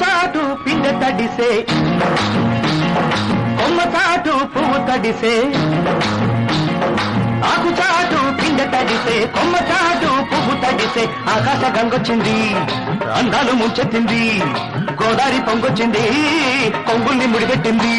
చాటు పిందె తడిసే కొమ్మ చాటు పువ్వు తడిసే ఆకు చాటు పిందె తడిసే కొమ్మ చాటు పువ్వు తడిసే ఆకాశ గంగొచ్చింది అందాలు ముంచెత్తింది గోదావరి పొంగొచ్చింది కొంగుల్ని ముడిపెట్టింది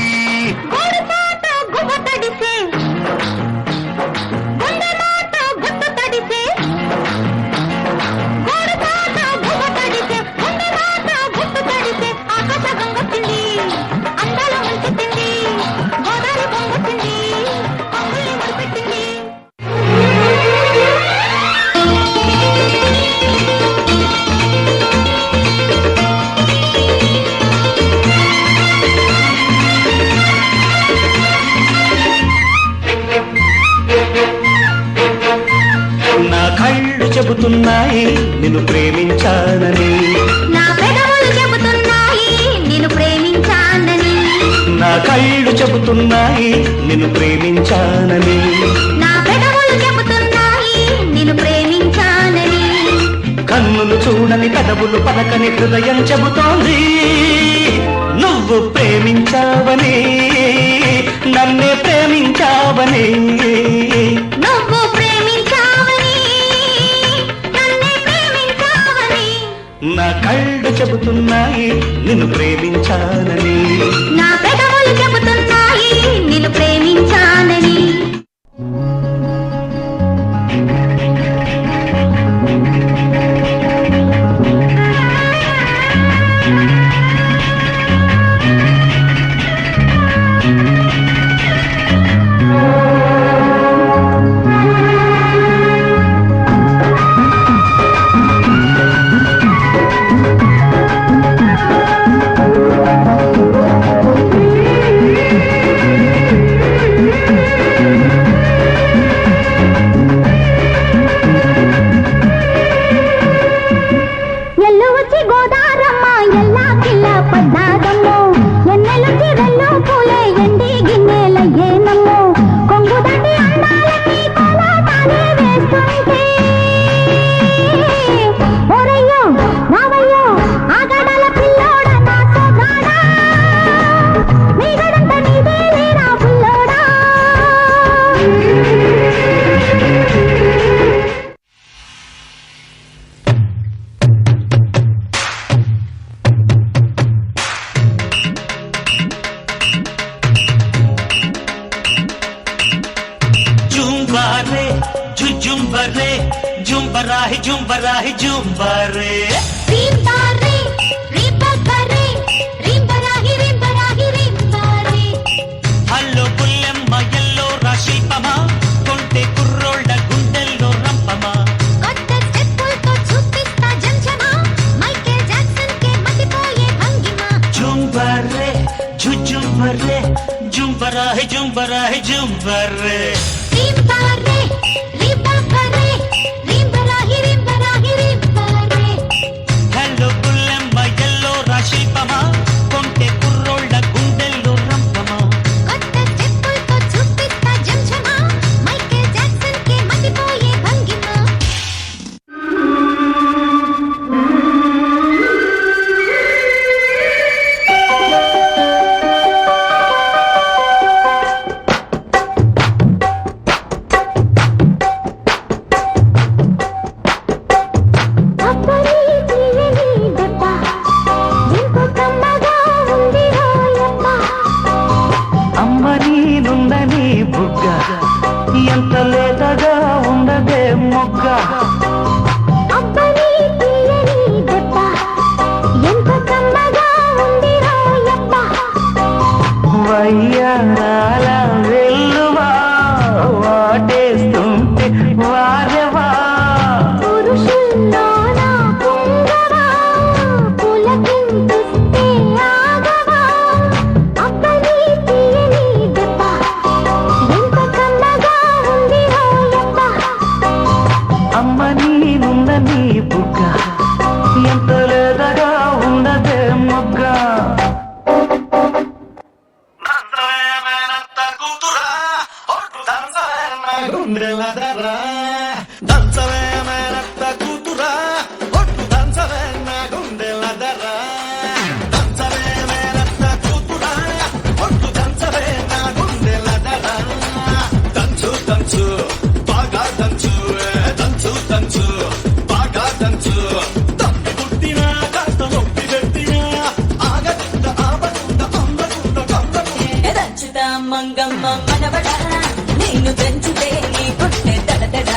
చెబుతున్నాయి నిన్ను ప్రేమించానని నా పెదవులు చెబుతున్నాయి నిన్ను ప్రేమించానని నా కళ్ళు చెబుతున్నాయి నిన్ను ప్రేమించానని నా పెదవులు చెబుతున్నాయి నిన్ను ప్రేమించానని కన్నులు చూడని పెదవులు పలకని హృదయం చెబుతోంది నువ్వు ప్రేమించావని నన్నే ప్రేమించావని నువ్వు నా కళ్ళు చెబుతున్నాయి నిన్ను ప్రేమించానని నా పెదవులు చెబుతున్నాయి నిన్ను ప్రేమించానని జుంబరే జుంబరాహి జుంబరాహి జుంబరే రింబారే రింబరే రింబరాహి రింబరాహి రింబారే హల్లో పుల్లెమ్మ ఎల్లో రాశిల్పమ కొంటె కుర్రోళ్ళ గుండెల్లో రంపమ కొత్త స్టెప్పులతో చూపిస్తా జంజమ మైకేల్ జాక్సన్ కే మతిపోయే భంగిమ జుంబరే జుంబరే జుంబరాహి జుంబరాహి జుంబరే రింబారే రింబరే రింబరాహి రింబరాహి రింబారే హల్లో పుల్లెమ్మ ఎల్లో రాశిల్పమ కొంటె కుర్రోళ్ళ గుండెల్లో రంపమ కొత్త స్టెప్పులతో చూపిస్తా జంజమ మైకేల్ జాక్సన్ కే మతిపోయే భంగిమ మంగమ్మ మనవడా నేను దంచితే నీ గుండె దడదడ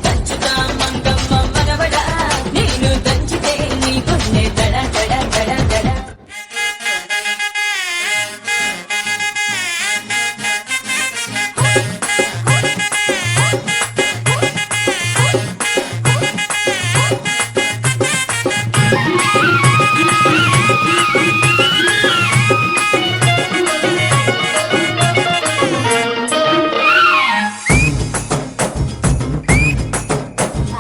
దంచుతా మంగమ్మ మనవడా నేను దంచితే నీ గుండె దడ దడ దడ దడ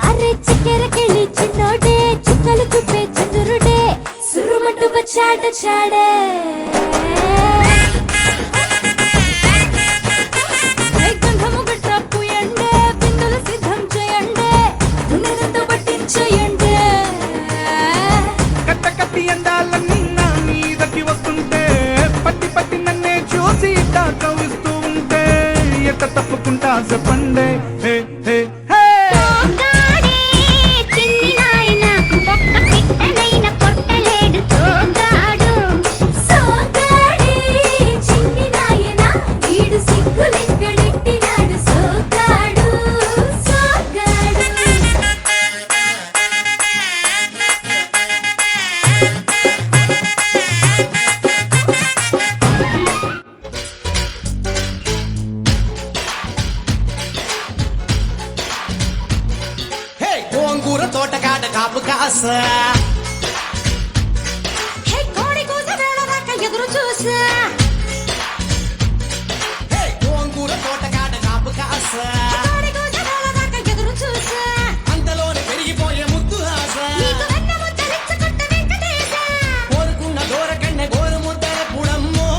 అరే చిక్కెరకెళ్ళి చిన్నోడే చుక్కలు చుప్పే చంద్రుడే సురుమంటూ వచ్చాట చాడే గంధము గట్ట పూయండే బిందులు సిద్ధం చేయండే దున్నెలతో పట్టించేయండే కట్ట కట్టి ఎండాలన్నీ నా మీదకి వస్తుంటే పట్టి పట్టి నన్నే చూసి కవిస్తూ ఉంటే ఎట్ట తప్పుకుంటా చెప్పండే హే హే హే సోగాడే చిన్ని నాయనా ఒక్క పిట్టనైనా కొట్టలేడు సోగాడు సోగాడే చిన్ని నాయనా వీడు సిగ్గులెక్కడెట్టినాడు సోగాడు సోగాడు హే గోంగూర తోటకాడ కాపు కాస హే కోడి కూత వేళదాకా ఎదురు చూసా హే గోంగూర తోటకాడ కాపు కాస కోడి కూత వేళదాకా ఎదురు చూసా అంతలోనే పెరిగిపోయే ముద్దు ఆశ నీకు వెన్న ముద్దలిచ్చుకుంట వెంకటేశ కోరుకున్న దూరకన్నె గోరు ముద్దల పుడమ్మో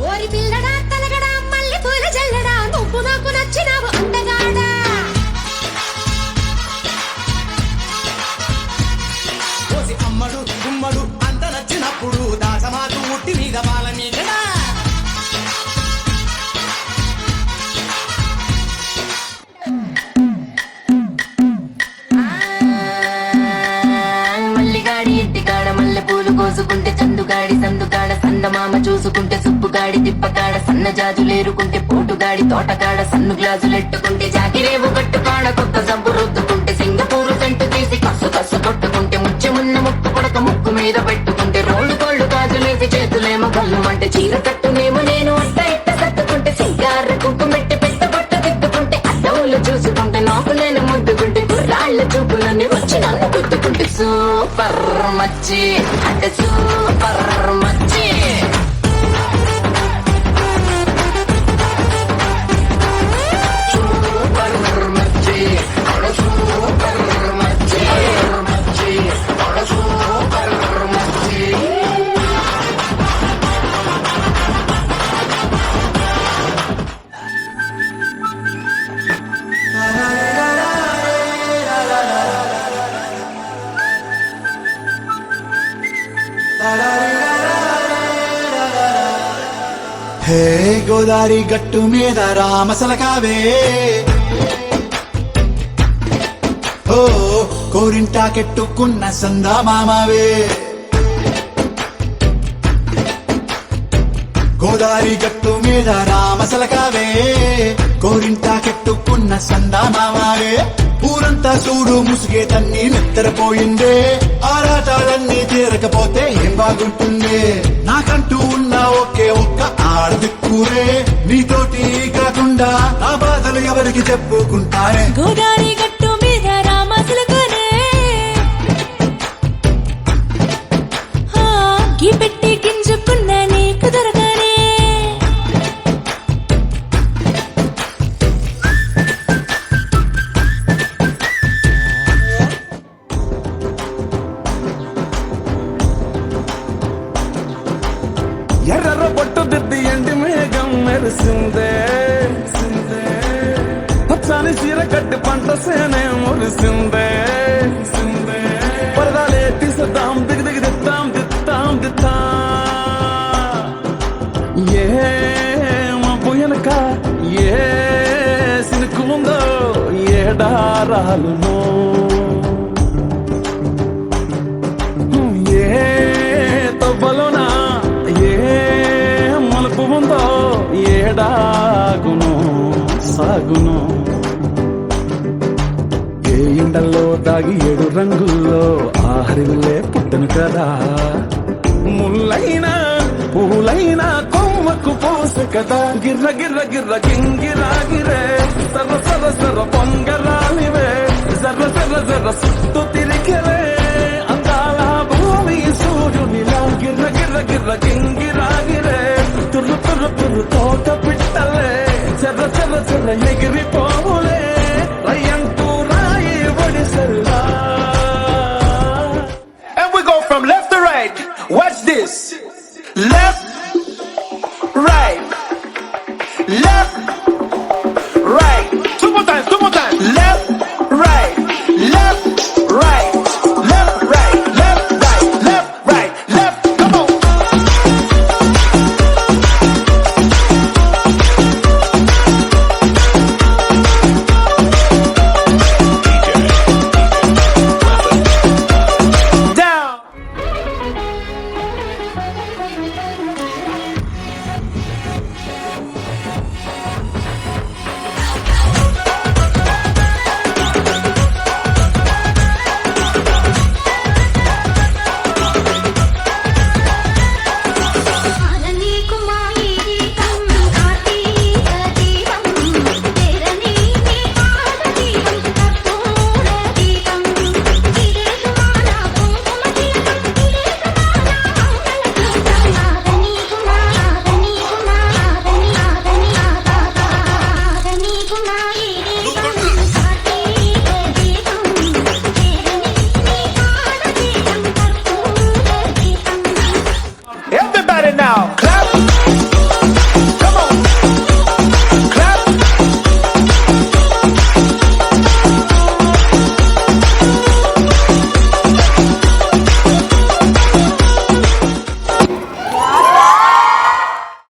ఓరి పిల్లడా తలగడా మల్లె పూల జల్లడా నువ్వు నాకు నచ్చినావు అందగాడా కోసి అమ్మడు గుమ్మడు అంత నచ్చినప్పుడు దాసమాకు ఉట్టి మీద బాల మీదడా మల్లిగాడి ఇంటికాడ మల్లె పూలు కోసుకుంటే చందుగాడి సందుగాడ సందమామ చూసుకుంటే సుబ్బుగాడి తిప్పకాడ సన్న జాజులేరుకుంటే పోటుగాడి తోటకాడ సన్ను గ్లాజులెట్టుకుంటే జాకిరేవు కట్టుకాడ కొత్త జంపు రుద్దుకుంటే సింగపూరు సెంటు తీసి కస్సు కస్సు కొట్టుకుంటే ముచ్చెమున్న ముక్కు కొడక ముక్కు మీద పెట్టుకుంటే రోళ్ళు కోళ్ళు గాజులేసి చేతులేమో గల్లుమంటే చీర కట్టునేమో నేను అట్ట ఇట్ట సత్తుకుంటే సింగార కుంకుమెట్టి పెట్ట బొట్ట తిట్టుకుంటే అద్దములు చూసుకుంటే నాకు నేను ముద్దుకుంటే కుర్రాళ్ళ చూపులన్నీ వచ్చి నన్ను గుద్దుకుంటే సూపర్ మచ్చి అంటే సూపర్ మచ్చి సూపర్ మచ్చి అక్కడ సూపర్ మచ్చి మచ్చి అక్కడ సూపర్ మచ్చి హే గోదారి గట్టు మీద రామసలకావే ఓ కోరింటాకెట్టుకున్న సందా మామావే గోదారి గట్టు మీద రామసలకావే కోరింటాకెట్టుకున్న సందా మామావే ఊరంతా చూడు ముసుగే తన్ని నిద్రపోయిందే ఆరాటాలన్నీ తీరకపోతే ఏం బాగుంటుందే నాకంటూ ఉన్న ఒకే ఒక్క ఆడదిక్కురే నీతోటి కాకుండా నా బాధలు ఎవరికి చెప్పుకుంటానే గోదారి గట్టు మీద రామసులకునే గీ పెట్టి గింజుకున్న నీకు దొరకనే ఎర్ర పొట్టు దిద్ది ఎండి మేఘం మెరిసిందే పచ్చని చీర కట్టి పంట సేనే మురిసిందే పరదాలే తీసేద్దాం దిగి దిగి దిత్తాం దిత్తాం దిత్తా ఏ మబ్బు వెనక ఏ సినుకు ఉందో ఏడారాలునో ఏ తవ్వలోనా ఏ మలుపు ఉందో ఎప్పుడాగును సాగును ఏ ఎండల్లో దాగి 7 రంగుల్లో ఆహరిల్లే పుట్టను కదా ముల్లైనా పూలైనా కొమ్మకు పోసు కదా గిర్ర గిర్ర గిర్ర గింగిరాగిరే సర సర సర పొంగరాలివే జర్ర జర్ర జర్ర సుత్తు తిరిగిరే